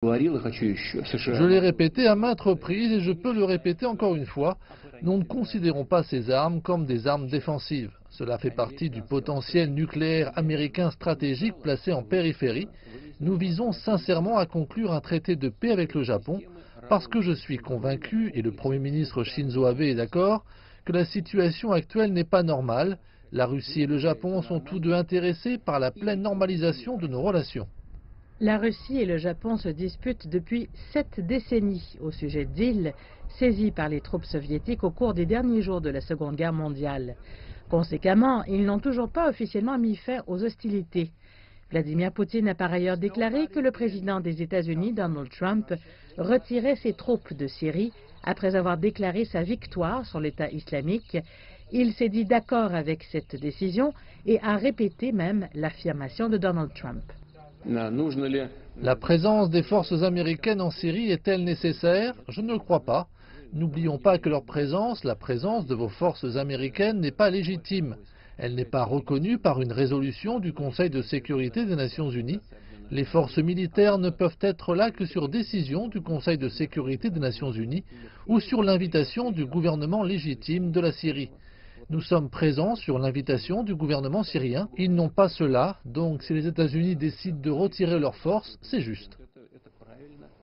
Je l'ai répété à maintes reprises et je peux le répéter encore une fois, nous ne considérons pas ces armes comme des armes défensives. Cela fait partie du potentiel nucléaire américain stratégique placé en périphérie. Nous visons sincèrement à conclure un traité de paix avec le Japon parce que je suis convaincu, et le Premier ministre Shinzo Abe est d'accord, que la situation actuelle n'est pas normale. La Russie et le Japon sont tous deux intéressés par la pleine normalisation de nos relations. La Russie et le Japon se disputent depuis 7 décennies au sujet d'îles saisies par les troupes soviétiques au cours des derniers jours de la Seconde Guerre mondiale. Conséquemment, ils n'ont toujours pas officiellement mis fin aux hostilités. Vladimir Poutine a par ailleurs déclaré que le président des États-Unis, Donald Trump, retirait ses troupes de Syrie après avoir déclaré sa victoire sur l'État islamique. Il s'est dit d'accord avec cette décision et a répété même l'affirmation de Donald Trump. La présence des forces américaines en Syrie est-elle nécessaire? Je ne le crois pas. N'oublions pas que leur présence, la présence de vos forces américaines, n'est pas légitime. Elle n'est pas reconnue par une résolution du Conseil de sécurité des Nations Unies. Les forces militaires ne peuvent être là que sur décision du Conseil de sécurité des Nations Unies ou sur l'invitation du gouvernement légitime de la Syrie. Nous sommes présents sur l'invitation du gouvernement syrien. Ils n'ont pas cela, donc si les États-Unis décident de retirer leurs forces, c'est juste.